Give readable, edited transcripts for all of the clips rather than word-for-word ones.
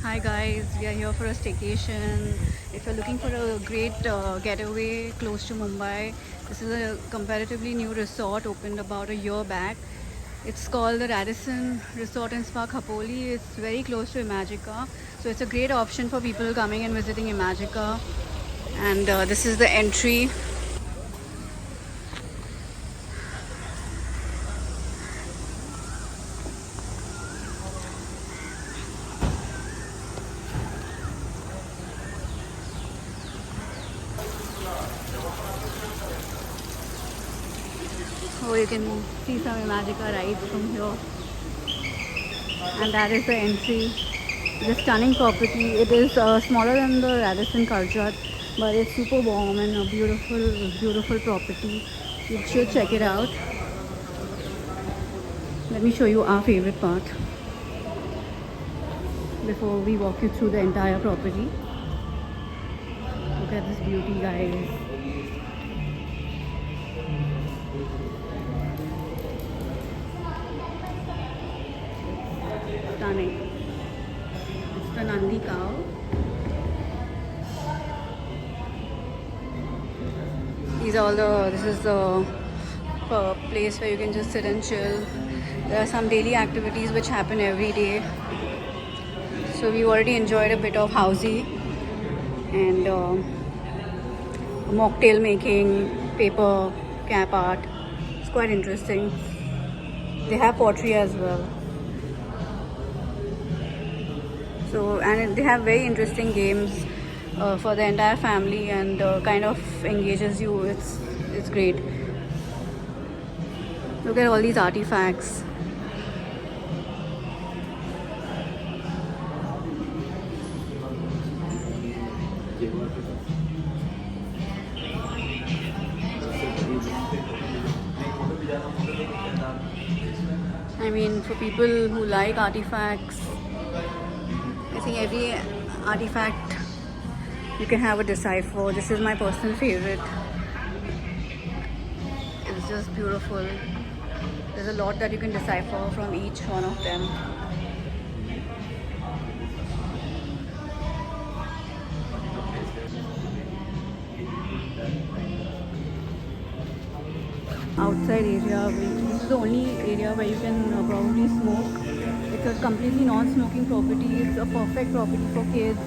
Hi guys, we are here for a staycation. If you're looking for a great getaway close to Mumbai, this is a comparatively new resort opened about a year back. It's called the Radisson Resort and Spa Khopoli. It's very close to Imagica, so it's a great option for people coming and visiting Imagica. And this is the entry. So you can see some Imagica rides from here. And that is the entry. It's a stunning property. It is smaller than the Radisson Karjat, but it's super warm and a beautiful property. You should check it out. Let me show you our favorite part before we walk you through the entire property. Look at this beauty, guys. Stunning. It's the Nandi cow. This is the place where you can just sit and chill. There are some daily activities which happen every day. So we already enjoyed a bit of housey and mocktail making, paper cap art. It's quite interesting. They have pottery as well. So and they have very interesting games for the entire family and kind of engages you. It's great. Look at all these artifacts. I mean, for people who like artifacts, I think every artifact you can have a decipher. This is my personal favorite. It's just beautiful. There's a lot that you can decipher from each one of them. Outside area, this is the only area where you can probably smoke. It's a completely non-smoking property. It's a perfect property for kids,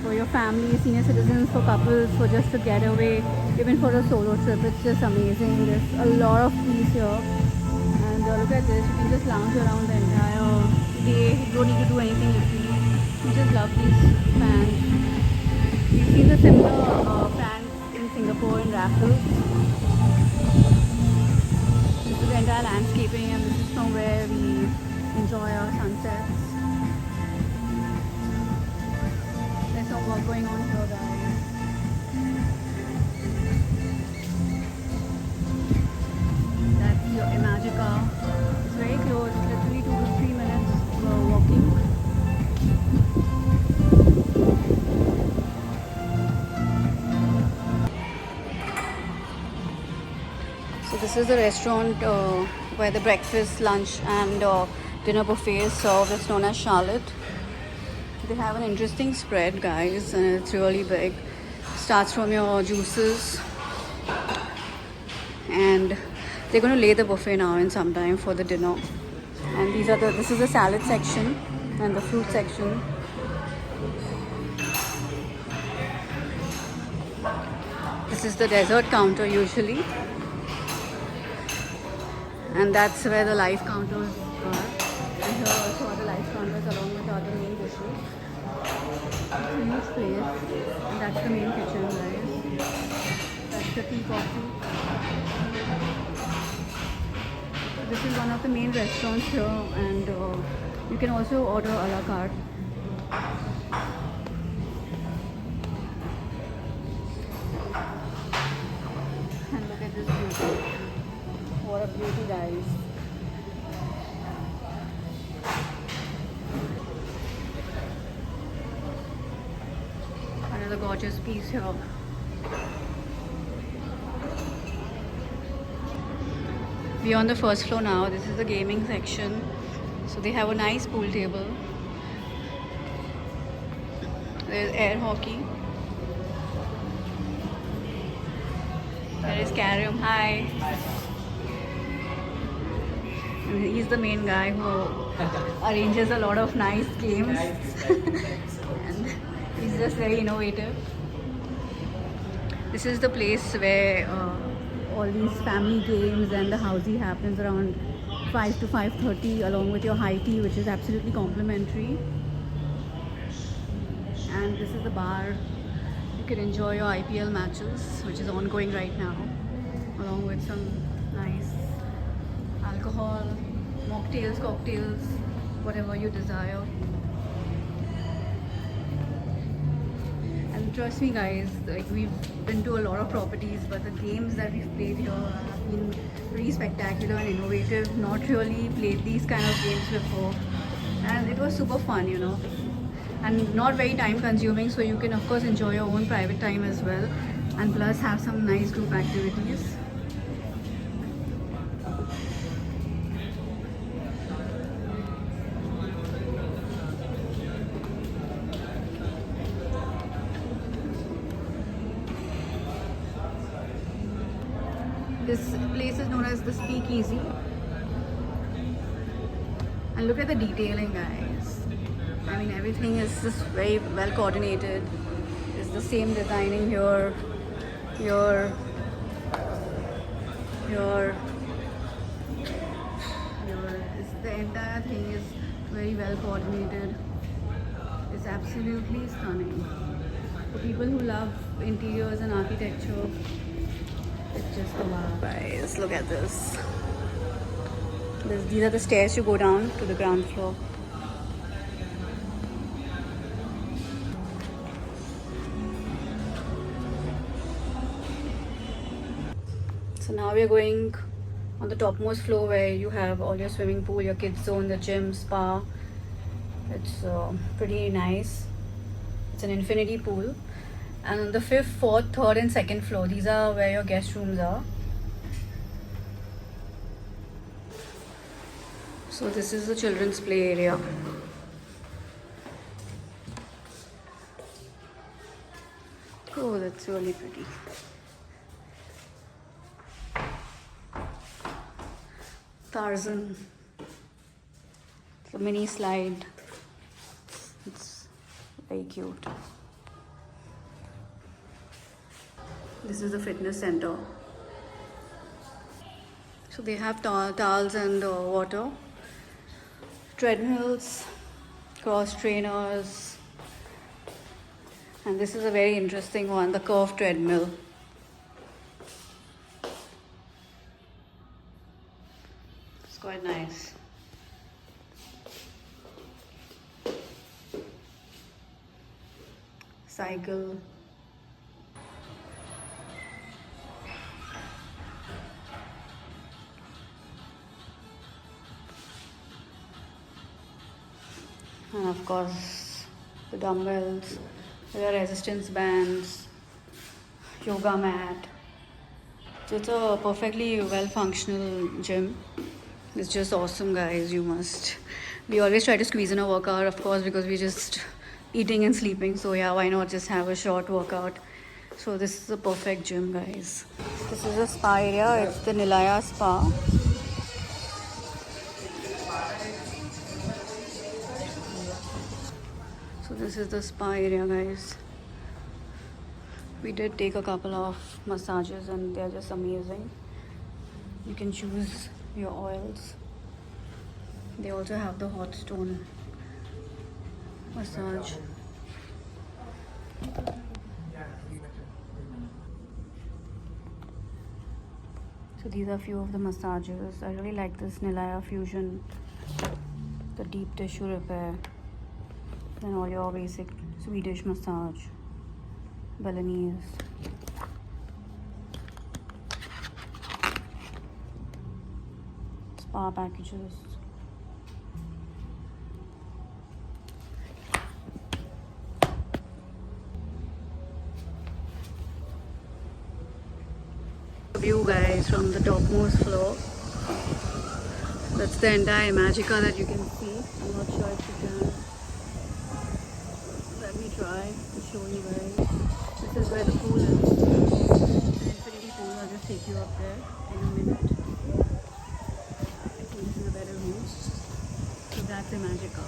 for your family, senior citizens, for couples, for just a getaway, even for a solo trip. It's just amazing. There's a lot of peace here. And look at this, you can just lounge around the entire day. You don't need to do anything literally. You just love these fans. We've seen the similar fans in Singapore in Raffles. This is the entire landscaping and this is from where we enjoy our sunsets. There's some work going on here, guys. That's your Imagica. It's very close, literally 2 to 3 minutes walking. So this is the restaurant where the breakfast, lunch and dinner buffet is served. It's known as Charlotte. They have an interesting spread, guys, and it's really big. Starts from your juices, and they're going to lay the buffet now in some time for the dinner. And this is the salad section and the fruit section. This is the dessert counter usually, and that's where the live counters are. And here also are the live counters along with other main dishes. It's a huge place, and that's the main kitchen, guys. That's the tea coffee. This is one of the main restaurants here, and you can also order a la carte. And look at this beauty. What a beauty, guys. Another gorgeous piece here. We're on the first floor now. This is the gaming section. So they have a nice pool table. There's air hockey. There is Carrium. Hi. And he's the main guy who arranges a lot of nice games. And he's just very innovative. This is the place where all these family games and the housey happens around 5 to 5:30 along with your high tea, which is absolutely complimentary. And this is the bar. You can enjoy your IPL matches, which is ongoing right now, along with some nice alcohol, mocktails, cocktails, whatever you desire. And trust me guys, like we've been to a lot of properties, but the games that we've played here have been pretty spectacular and innovative. Not really played these kind of games before, and it was super fun, you know, and not very time consuming, so you can of course enjoy your own private time as well, and plus have some nice group activities. This place is known as the Speakeasy. And look at the detailing, guys. I mean, everything is just very well coordinated. It's the same designing here. The entire thing is very well coordinated. It's absolutely stunning. For people who love interiors and architecture, it's just a wow. Guys, look at this. These are the stairs to go down to the ground floor. So now we are going on the topmost floor where you have all your swimming pool, your kids zone, the gym, spa. It's pretty nice. It's an infinity pool. And on the 5th, 4th, 3rd and 2nd floor, these are where your guest rooms are. So this is the children's play area. Oh, that's really pretty. Tarzan. It's a mini slide. It's very cute. This is the fitness center. So they have towels and water, treadmills, cross trainers, and this is a very interesting one, the curved treadmill. It's quite nice. Cycle. And of course, the dumbbells, the resistance bands, yoga mat. So it's a perfectly well functional gym. It's just awesome, guys. You must. We always try to squeeze in a workout, of course, because we're just eating and sleeping. So yeah, why not just have a short workout? So this is a perfect gym, guys. This is a spa area. It's the Nilaya Spa. So this is the spa area, guys. We did take a couple of massages and they're just amazing. You can choose your oils. They also have the hot stone massage. So these are a few of the massages. I really like this Nilaya Fusion, the deep tissue repair, then all your basic Swedish massage, Balinese. Spa packages. View, guys, from the topmost floor. That's the entire Imagica that you can see. I'm not sure if you can. Let me try to show you guys. This is where the pool is. The infinity pool. I'll just take you up there in a minute. I think this is a better view. So that's Imagica.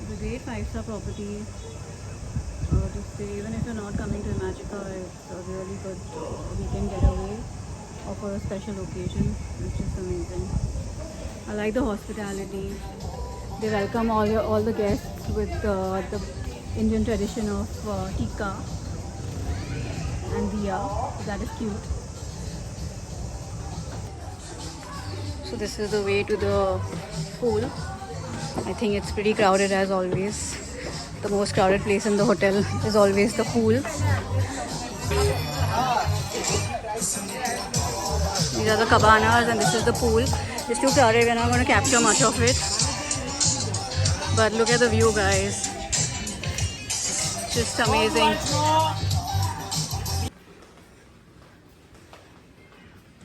It's a great 5-star property. To stay, even if you're not coming to Imagica, it's a really good weekend getaway or for a special occasion. It's just amazing. I like the hospitality. They welcome all the guests with the Indian tradition of tikka and diya. So that is cute. So this is the way to the pool. I think it's pretty crowded as always. The most crowded place in the hotel is always the pool. These are the cabanas and this is the pool. It's too crowded, we're not going to capture much of it. But look at the view, guys. Just amazing.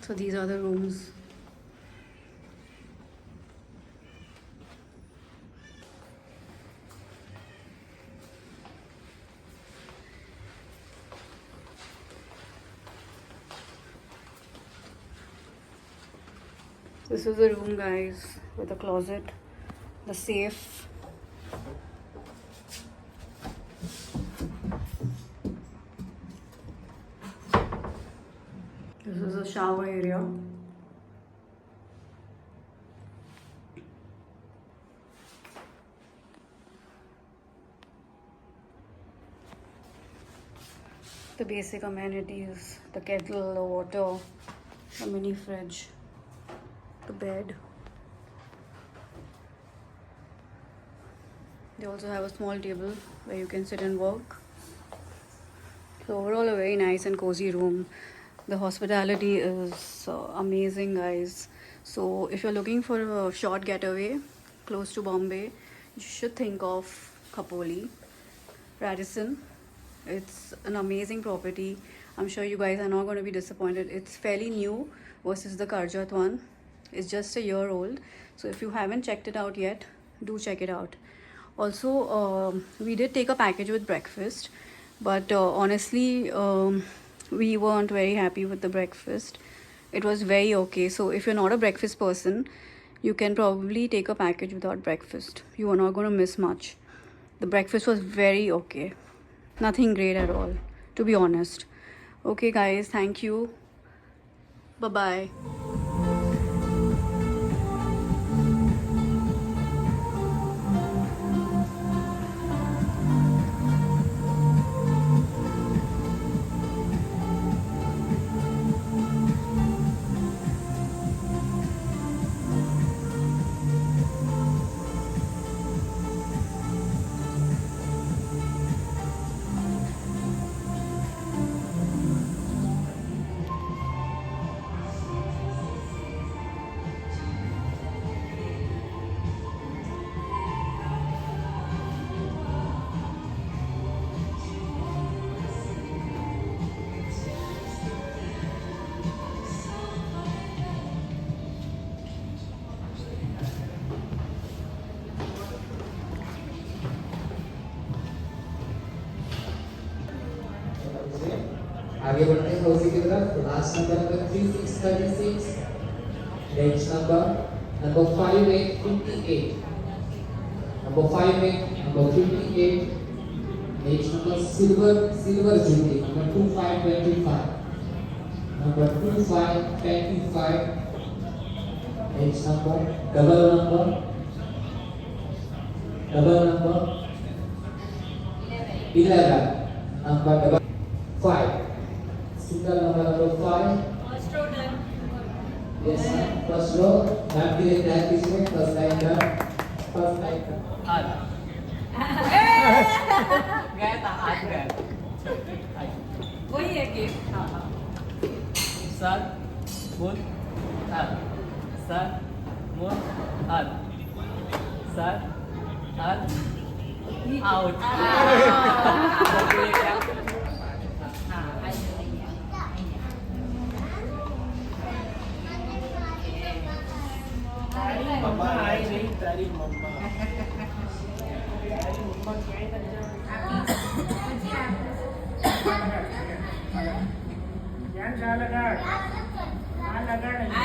So these are the rooms. This is the room, guys, with the closet, the safe. This is a shower area. The basic amenities, the kettle, the water, the mini fridge, the bed. They also have a small table where you can sit and work. So overall a very nice and cozy room. The hospitality is amazing, guys. So if you're looking for a short getaway close to Bombay, you should think of Khopoli, Radisson. It's an amazing property. I'm sure you guys are not going to be disappointed. It's fairly new versus the Karjat one. It's just a year old. So if you haven't checked it out yet, do check it out. Also, we did take a package with breakfast, but honestly, we weren't very happy with the breakfast. It was very okay. So if you're not a breakfast person, you can probably take a package without breakfast. You are not going to miss much. The breakfast was very okay. Nothing great at all, to be honest. Okay, guys, thank you. Bye-bye. आगे बढ़ते हैं उसी की तरफ last number 3636 next number 5858 number 58 next number silver jubilee number 2525 number 2525 next number double number 11 number 5 single number 5 First row done. yes ma'am. First row ma'am के लिए tag कीजिए first line done गया था आज गया वही है गेम हाँ हाँ सर बोल सर मोर सर आउट મમ્મા આઈ રહી તારી મમ્મા તારી મમ્મા ક્યાંય નથી જવાનું ધ્યાન ચા લગાડ આ લગાડ